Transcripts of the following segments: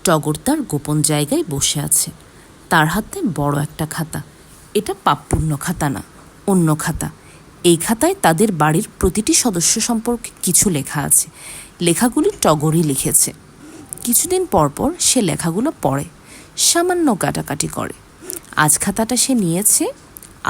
টগর তার গোপন জায়গায় বসে আছে। তার হাতে বড় একটা খাতা। এটা পাপপূর্ণ খাতা না, অন্য খাতা। এই খাতায় তাদের বাড়ির প্রতিটি সদস্য সম্পর্কে কিছু লেখা আছে। লেখাগুলি টগরই লিখেছে। কিছুদিন পর পর সে লেখাগুলো পড়ে, সামান্য কাটাকাটি করে। আজ খাতাটা সে নিয়েছে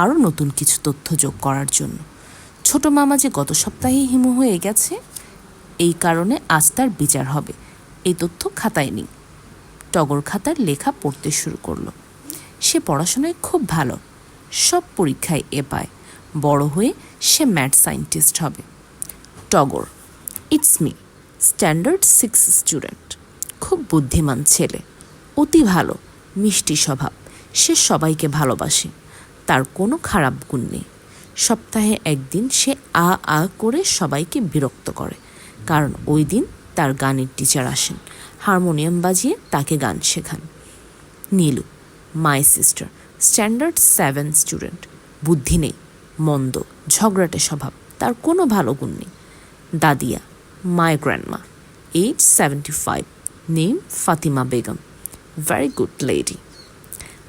আরও নতুন কিছু তথ্য যোগ করার জন্য। ছোট মামা যে গত সপ্তাহে হিমু হয়ে গেছে, এই কারণে আজ তার বিচার হবে। এই তথ্য খাতায় নেই। টগর খাতার লেখা পড়তে শুরু করলো। সে পড়াশোনায় খুব ভালো, সব পরীক্ষায় এ পায়। বড় হয়ে সে ম্যাথ সায়েন্টিস্ট হবে। টগর, ইটস মি, স্ট্যান্ডার্ড 6 স্টুডেন্ট। খুব বুদ্ধিমান ছেলে, অতি ভালো, মিষ্টি স্বভাব। সে সবাইকে ভালোবাসে। তার কোনো খারাপ গুণ নেই। সপ্তাহে একদিন সে আ করে সবাইকে বিরক্ত করে, কারণ ওই দিন তার গানের টিচার আসেন, হারমোনিয়াম বাজিয়ে তাকে গান শেখান। Nilu, my sister, standard 7 student. বুদ্ধি নেই, মন্দ, ঝগড়াটে স্বভাব, তার কোনো ভালো গুণ নেই। দাদিয়া, my grandma, age 75, name Fatima Begum, very good lady.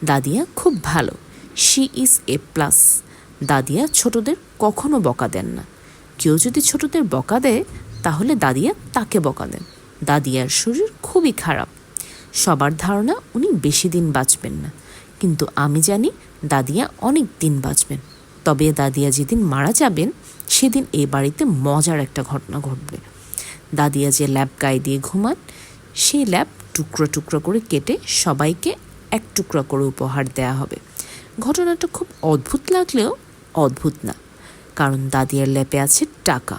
দাদিয়া খুব ভালো, শি ইজ A+। দাদিয়া ছোটদের কখনো বকা দেন না। কেউ যদি ছোটদের বকা দেয় তাহলে দাদিয়া তাকে বকা দেন। দাদিয়ার শরীর খুবই খারাপ। সবার ধারণা উনি বেশি দিন বাঁচবেন না, কিন্তু আমি জানি দাদিয়া অনেক দিন বাঁচবেন। তবে দাদিয়া যেদিন মারা যাবেন সেদিন এই বাড়িতে মজার একটা ঘটনা ঘটবে। দাদিয়া যে ল্যাপ গায়ে দিয়ে ঘুমান, সেই ল্যাপ টুকরো টুকরো করে কেটে সবাইকে এক টুকরা করে উপহার দেয়া হবে। ঘটনাটা খুব অদ্ভুত লাগলেও অদ্ভুত না, কারণ দাদিয়ার ল্যাপে আছে টাকা।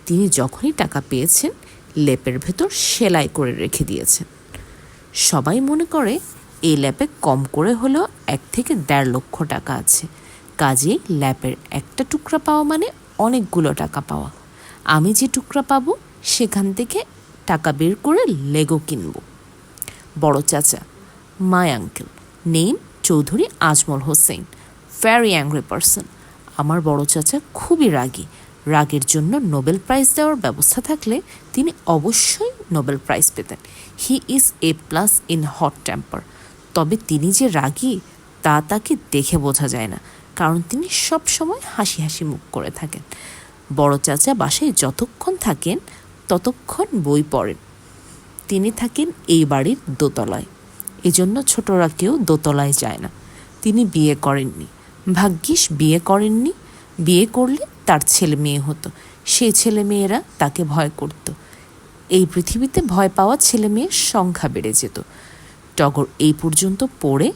তিনি যখনই টাকা পেয়েছেন ল্যাপের ভেতর সেলাই করে রেখে দিয়েছেন। সবাই মনে করে এই ল্যাপে কম করে হলেও 1 থেকে 1.5 লক্ষ টাকা আছে। কাজেই ল্যাপের একটা টুকরা পাওয়া মানে অনেকগুলো টাকা পাওয়া। আমি যে টুকরা পাবো সেখান থেকে টাকা বের করে লেগো কিনব। বড় চাচা, my uncle, name Chowdhury Ajmal Hossain, very angry person. আমার বড় চাচা খুবই রাগী। রাগের জন্য নোবেল প্রাইজ দেওয়ার ব্যবস্থা থাকলে তিনি অবশ্যই নোবেল প্রাইজ পেতেন। He is A+ in hot temper. তবে তিনি যে রাগী তা তাকে দেখে বোঝা যায় না, কারণ তিনি সব সময় হাসি হাসি মুখ করে থাকেন। বড় চাচা বাসায় যতক্ষণ থাকেন ততক্ষণ বই পড়েন। তিনি থাকেন এই বাড়ির দোতলায়, এজন্য ছোটরা কেউ দোতলায় যায় না। তিনি বিয়ে করেননি, ভাগ্যিস বিয়ে করেননি। বিয়ে করলে তার ছেলে মেয়ে হতো, সেই ছেলে মেয়েরা তাকে ভয় করত। এই পৃথিবীতে ভয় পাওয়া ছেলে মেয়ের সংখ্যা বেড়ে যেত। টগর এই পর্যন্ত পড়ে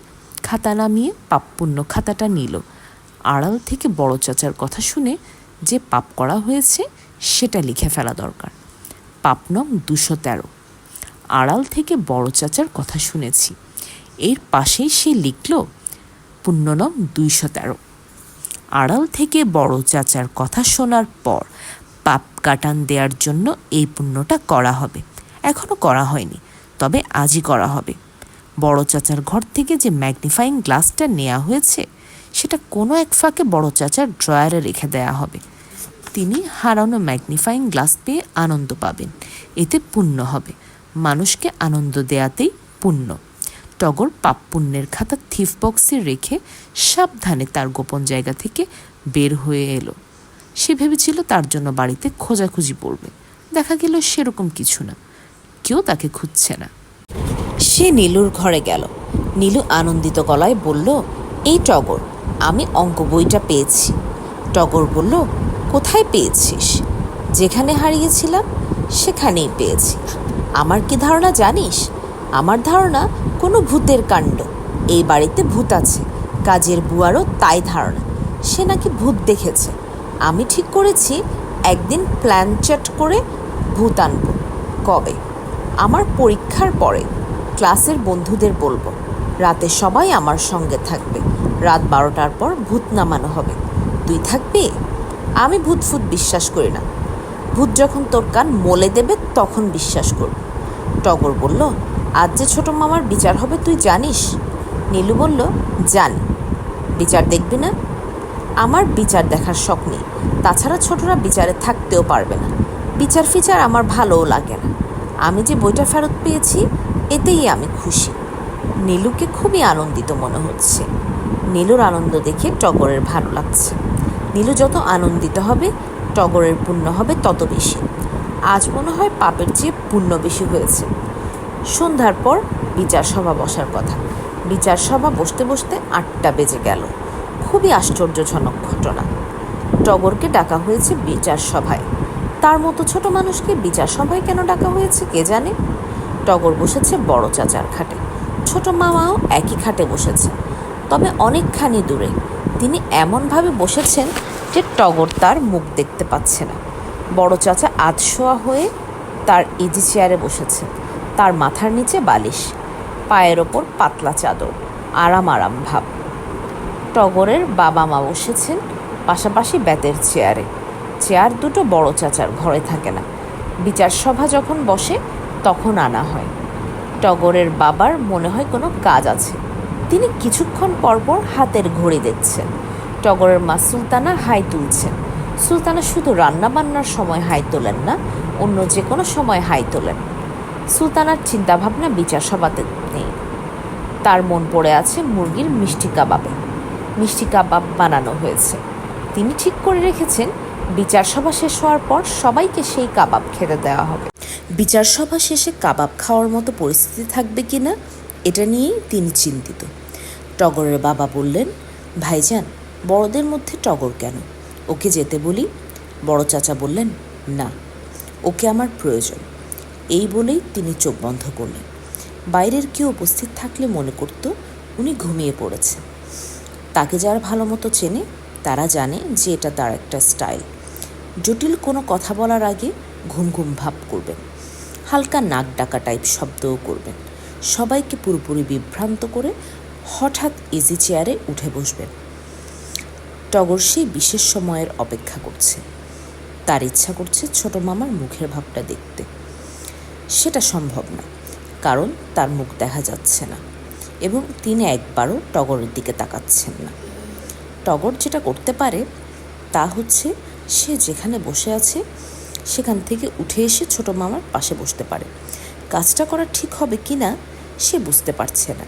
খাতা নামিয়ে পাপপুণ্য খাতাটা নিল। আড়াল থেকে বড় চাচার কথা শুনে যে পাপ করা হয়েছে সেটা লিখে ফেলা দরকার। পাপ নং 213। আড়াল থেকে বড় চাচার কথা শুনেছি। এর পাশেই সে লিখল পুণ্য নং 213। আড়াল থেকে বড় চাচার কথা শোনার পর পাপ কাটান দেওয়ার জন্য এই পুণ্যটা করা হবে। এখনও করা হয়নি, তবে আজই করা হবে। বড় চাচার ঘর থেকে যে ম্যাগনিফাইং গ্লাসটা নেওয়া হয়েছে সেটা কোনো এক ফাঁকে বড় চাচার ড্রয়ারে রেখে দেয়া হবে। তিনি হারানো ম্যাগনিফাইং গ্লাস পেয়ে আনন্দ পাবেন, এতে পুণ্য হবে। মানুষকে আনন্দ দেয়াতেই পুণ্য। টগর পাপ পুণ্যের খাতা থিফ বক্সে রেখে সাবধানে তার গোপন জায়গা থেকে বের হয়ে এলো। সে ভেবেছিল তার জন্য বাড়িতে খোঁজাখুঁজি পড়বে। দেখা গেল সেরকম কিছু না, কেউ তাকে খুঁজছে না। সে নীলুর ঘরে গেল। নীলু আনন্দিত গলায় বলল, এই টগর, আমি অঙ্ক বইটা পেয়েছি। টগর বলল, কোথায় পেয়েছিস? যেখানে হারিয়েছিলাম সেখানেই পেয়েছি। আমার কি ধারণা জানিস? আমার ধারণা কোনো ভূতের কাণ্ড। এই বাড়িতে ভূত আছে। কাজের বুয়ারও তাই ধারণা। সে নাকি ভূত দেখেছে। আমি ঠিক করেছি একদিন প্ল্যান চ্যাট করে ভূত আনব। কবে? আমার পরীক্ষার পরে। ক্লাসের বন্ধুদের বলবো। রাতে সবাই আমার সঙ্গে থাকবে। রাত 12টার পর ভূত নামানো হবে। তুই থাকবি? আমি ভূত ফুত বিশ্বাস করি না। ভূত যখন তোর কান মলে দেবে তখন বিশ্বাস করব। টগর বলল, আজ যে ছোট মামার বিচার হবে তুই জানিস? নীলু বলল, জানি। বিচার দেখবি না? আমার বিচার দেখার শখ নেই। তাছাড়া ছোটরা বিচারে থাকতেও পারবে না। বিচার ফিচার আমার ভালোও লাগে না। আমি যে বইটা ফেরত পেয়েছি এতেই আমি খুশি। নীলুকে খুবই আনন্দিত মনে হচ্ছে। নীলুর আনন্দ দেখে টগরের ভালো লাগছে। নীলু যত আনন্দিত হবে, টগরের পুণ্য হবে তত বেশি। আজ মনে হয় পাপের চেয়ে পুণ্য বেশি হয়েছে। সন্ধ্যার পর বিচার সভা বসার কথা। বিচার সভা বসতে বসতে 8টা বেজে গেল। খুবই আশ্চর্যজনক ঘটনা। টগরকে ডাকা হয়েছে বিচার সভায়। তার মতো ছোট মানুষকে বিচার সভায় কেন ডাকা হয়েছে কে জানে। টগর বসেছে বড় চাচার খাটে। ছোট মামাও একই খাটে বসেছে, তবে অনেকখানি দূরে। তিনি এমনভাবে বসেছেন যে টগর তার মুখ দেখতে পাচ্ছে না। বড় চাচা আধশোয়া হয়ে তার ইজি চেয়ারে বসেছে। তার মাথার নিচে বালিশ, পায়ের ওপর পাতলা চাদর, আরাম আরাম ভাব। টগরের বাবা মা বসেছেন পাশাপাশি বেতের চেয়ারে। চেয়ার দুটো বড় চাচার ঘরে থাকে না। বিচার সভা যখন বসে তখন আনা হয়। টগরের বাবার মনে হয় কোনো কাজ আছে। তিনি কিছুক্ষণ পরপর হাতের ঘড়ি দেখছেন। টগরের মা সুলতানা হাই তুলছেন। সুলতানা শুধু রান্নাবান্নার সময় হাই তোলেন না, অন্য যে কোনো সময় হাই তোলেন। সুলতানার চিন্তাভাবনা বিচার সভাতে নেই। তার মন পড়ে আছে মুরগির মিষ্টি কাবাবে। মিষ্টি কাবাব বানানো হয়েছে। তিনি ঠিক করে রেখেছেন বিচার সভা শেষ হওয়ার পর সবাইকে সেই কাবাব খেতে দেওয়া হবে। বিচার সভা শেষে কাবাব খাওয়ার মতো পরিস্থিতি থাকবে কি না, এটা নিয়েই তিনি চিন্তিত। টগরের বাবা বললেন, ভাইজান, বড়দের মধ্যে টগর কেন? ওকে যেতে বলি। বড় চাচা বললেন, না, ওকে আমার প্রয়োজন। এই বলেই তিনি চোখ বন্ধ করলেন। বাইরের কেউ উপস্থিত থাকলে মনে করত উনি ঘুমিয়ে পড়েছে। তাকে যারা ভালো মতো চেনে তারা জানে যে এটা তার একটা স্টাইল। জটিল কোনো কথা বলার আগে ঘুম ঘুম ভাব করবেন, হালকা নাক ডাকা টাইপ শব্দও করবেন, সবাইকে পুরোপুরি বিভ্রান্ত করে হঠাৎ ইজি চেয়ারে উঠে বসবেন। টগর সেই বিশেষ সময়ের অপেক্ষা করছে। তার ইচ্ছা করছে ছোট মামার মুখের ভাবটা দেখতে। সেটা সম্ভব না, কারণ তার মুখ দেখা যাচ্ছে না এবং তিনি একবারও টগরের দিকে তাকাচ্ছেন না। টগর যেটা করতে পারে তা হচ্ছে সে যেখানে বসে আছে সেখান থেকে উঠে এসে ছোট মামার পাশে বসতে পারে। কাজটা করা ঠিক হবে কি না সে বুঝতে পারছে না।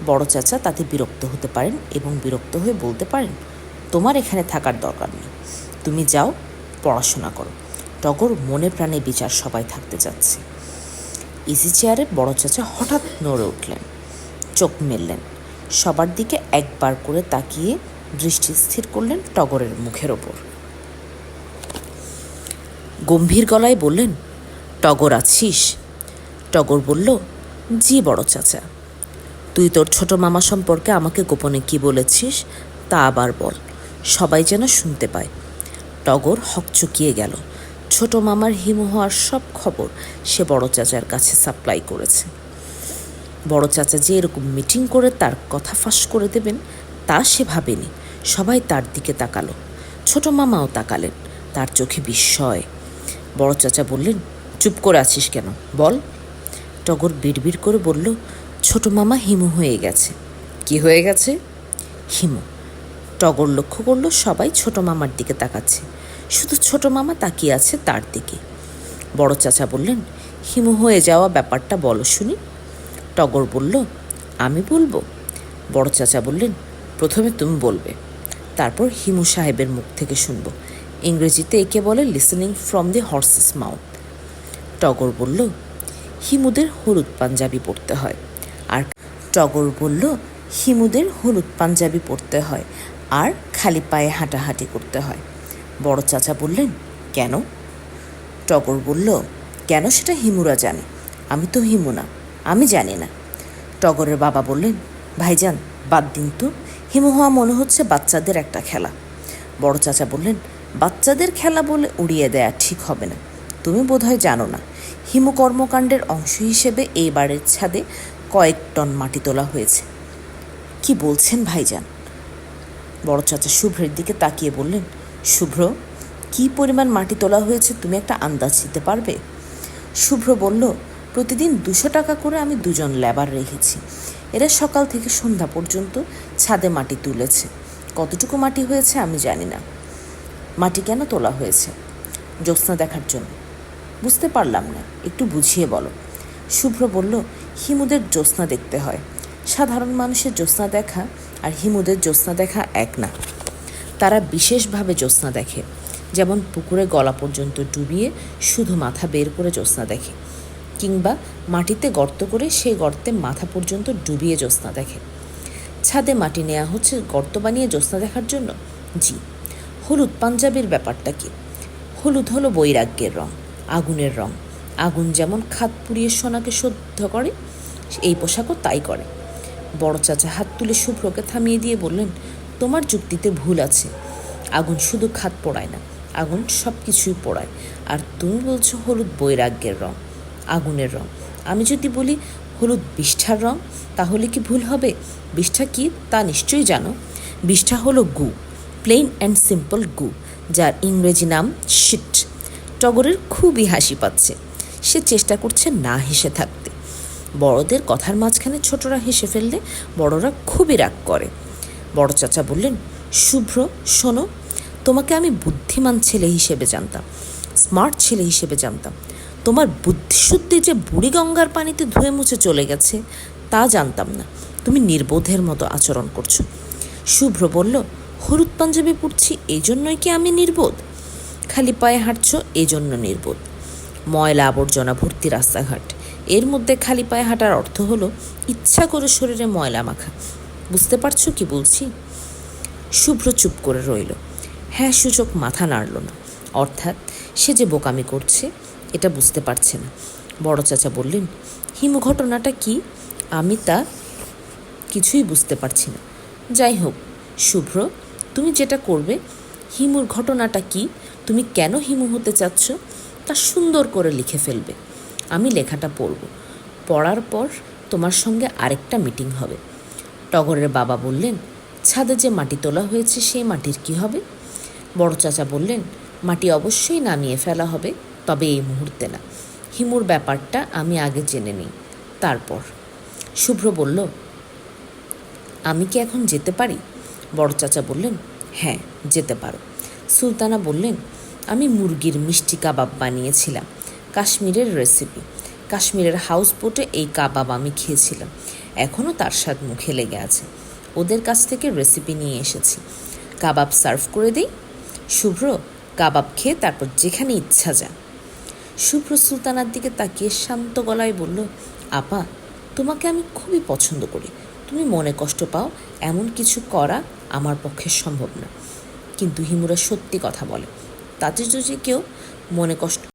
বড় চাচা তাতে বিরক্ত হতে পারেন এবং বিরক্ত হয়ে বলতে পারেন, তোমার এখানে থাকার দরকার নেই, তুমি যাও পড়াশোনা করো। টগর মনে প্রাণে বিচার সবাই থাকতে যাচ্ছে। ইজি চেয়ারে বড় চাচা হঠাৎ নড়ে উঠলেন, চোখ মেললেন, সবার দিকে একবার করে তাকিয়ে দৃষ্টি স্থির করলেন টগরের মুখের ওপর। গম্ভীর গলায় বললেন, টগর আছিস? টগর বলল, জি বড় চাচা। তুই তোর ছোট মামা সম্পর্কে আমাকে গোপনে কি বলেছিস তা আবার বল, সবাই যেন শুনতে পায়। টগর হকচকিয়ে গেল। ছোট মামার হিমু হওয়ার সব খবর সে বড় চাচার কাছে সাপ্লাই করেছে। বড় চাচা যে এরকম মিটিং করে তার কথা ফাঁস করে দেবেন তা সে ভাবেনি। সবাই তার দিকে তাকালো, ছোট মামাও তাকালেন। তার চোখে বিস্ময়। বড় চাচা বললেন, চুপ করে আছিস কেন, বল। টগর বিড়বিড় করে বলল, ছোট মামা হিমু হয়ে গেছে। কি হয়ে গেছে? হিমু। টগর লক্ষ্য করলো সবাই ছোট মামার দিকে তাকাচ্ছে, শুধু ছোট মামা তাকিয়ে আছে তার দিকে। বড় চাচা বললেন, হিমু হয়ে যাওয়া ব্যাপারটা বলো শুনি। টগর বলল, আমি বলবো? বড় চাচা বললেন, প্রথমে তুমি বলবে, তারপর হিমু সাহেবের মুখ থেকে শুনবো। ইংরেজিতে একে বলে listening from the horse's mouth. টগর বলল, হিমুদের হলুদ পাঞ্জাবি পরতে হয়। আর টগর বলল, হিমুদের হলুদ পাঞ্জাবি পরতে হয় আর খালি পায়ে হাঁটাহাঁটি করতে হয়। বড় চাচা বললেন, কেন? টগর বলল, কেন সেটা হিমুরা জানে, আমি তো হিমু না, আমি জানি না। টগরের বাবা বললেন, ভাইজান বাদ দিন তো, হিমু হওয়া মনে হচ্ছে বাচ্চাদের একটা খেলা। বড় চাচা বললেন, বাচ্চাদের খেলা বলে উড়িয়ে দেয়া ঠিক হবে না। তুমি বোধহয় জানো না, হিমু কর্মকাণ্ডের অংশ হিসেবে এই বাড়ির ছাদে কয়েক টন মাটি তোলা হয়েছে। কি বলছেন ভাইজান? বড় চাচা শুভ্রের দিকে তাকিয়ে বললেন, শুভ্র, কি পরিমাণ মাটি তোলা হয়েছে তুমি একটা আন্দাজ দিতে পারবে? শুভ্র বলল, প্রতিদিন 200 টাকা করে আমি 2জন লেবার রেখেছি। এরা সকাল থেকে সন্ধ্যা পর্যন্ত ছাদে মাটি তুলেছে। কতটুকু মাটি হয়েছে আমি জানি না। মাটি কেন তোলা হয়েছে? জ্যোৎস্না দেখার জন্য। বুঝতে পারলাম না, একটু বুঝিয়ে বলো। শুভ্র বলল, হিমুদের জ্যোৎস্না দেখতে হয়। সাধারণ মানুষের জ্যোৎস্না দেখা আর হিমুদের জ্যোৎস্না দেখা এক না। তারা বিশেষভাবে জ্যোৎস্না দেখে, যেমন পুকুরে গলা পর্যন্ত ডুবিয়ে শুধু মাথা বের করে জ্যোৎস্না দেখে, কিংবা মাটিতে গর্ত করে সেই গর্তে মাথা পর্যন্ত ডুবিয়ে জ্যোৎস্না দেখে। ছাদে মাটি নেওয়া হচ্ছে গর্ত বানিয়ে জ্যোৎস্না দেখার জন্য? জি। হলুদ পাঞ্জাবির ব্যাপারটা কি? হলুদ হলো বৈরাগ্যের রং, আগুনের রং। আগুন যেমন খাদ পুড়িয়ে সোনাকে শুদ্ধ করে, এই পোশাকও তাই করে। বড় চাচা হাত তুলে শুভ্রকে থামিয়ে দিয়ে বললেন, তোমার যুক্তিতে ভুল আছে। আগুন শুধু খাদ পোড়ায় না, আগুন সব কিছুই পোড়ায়। আর তুমি বলছো হলুদ বৈরাগ্যের রং, আগুনের রং। আমি যদি বলি হলুদ বিষ্ঠার রং, তাহলে কি ভুল হবে? বিষ্ঠা কি তা নিশ্চয়ই জানো। বিষ্ঠা হলো গু, প্লেন অ্যান্ড সিম্পল গু, যার ইংরেজি নাম শিট। টগরের খুবই হাসি পাচ্ছে। সে চেষ্টা করছে না হেসে থাকতে। বড়দের কথার মাঝখানে ছোটরা হেসে ফেললে বড়রা খুবই রাগ করে। বড় চাচা বললেন, শুভ্র শোনো, তোমাকে আমি বুদ্ধিমান ছেলে হিসেবে জানতাম, স্মার্ট ছেলে হিসেবে জানতাম। তোমার বুদ্ধিশুদ্ধি যে বুড়ি গঙ্গার পানিতে ধুয়ে মুছে চলে গেছে তা জানতাম না। তুমি নির্বোধের মতো আচরণ করছো। শুভ্র বলল, হলুদ পাঞ্জাবি পরছি এই জন্যই কি আমি নির্বোধ? খালি পায়ে হাঁটছো এই জন্য নির্বোধ। ময়লা আবর্জনা ভর্তি রাস্তাঘাট, এর মধ্যে খালি পায়ে হাঁটার অর্থ হলো ইচ্ছা করে শরীরে ময়লা মাখা। বুঝতে পারছো কি বলছি? শুভ্র চুপ করে রইল। হ্যাঁ সূচক মাথা নাড়ল না। অর্থাৎ সে যে বোকামি করছে এটা বুঝতে পারছে না। বড় চাচা বললেন, হিমু ঘটনাটা কি? আমি তা কিছুই বুঝতে পারছি না। যাই হোক শুভ্র, তুমি যেটা করবে, হিমুর ঘটনাটা কি, তুমি কেন হিমু হতে চাচ্ছ তা সুন্দর করে লিখে ফেলবে। আমি লেখাটা পড়ব। পড়ার পর তোমার সঙ্গে আরেকটা মিটিং হবে। টগরের বাবা বললেন, ছাদে যে মাটি তোলা হয়েছে সেই মাটির কি হবে? বড় চাচা বললেন, মাটি অবশ্যই নামিয়ে ফেলা হবে, তবে এই মুহূর্তে না। হিমুর ব্যাপারটা আমি আগে জেনে নিই, তারপর। শুভ্র বলল, আমি কি এখন যেতে পারি? বড় চাচা বললেন, হ্যাঁ যেতে পারো। সুলতানা বললেন, আমি মুরগির মিষ্টি কাবাব বানিয়েছিলাম, কাশ্মীরের রেসিপি। কাশ্মীরের হাউস বোটে এই কাবাব আমি খেয়েছিলাম, এখনও তার স্বাদ মুখে লেগে আছে। ওদের কাছ থেকে রেসিপি নিয়ে এসেছি। কাবাব সার্ভ করে দিই? শুভ্র কাবাব খেয়ে তারপর যেখানে ইচ্ছা যা। শুভ্র সুলতানার দিকে তাকিয়ে শান্ত গলায় বলল, আপা, তোমাকে আমি খুবই পছন্দ করি। তুমি মনে কষ্ট পাও এমন কিছু করা আমার পক্ষে সম্ভব না। কিন্তু হিমুরা সত্যি কথা বলে, তাতে যদি কেউ মনে কষ্ট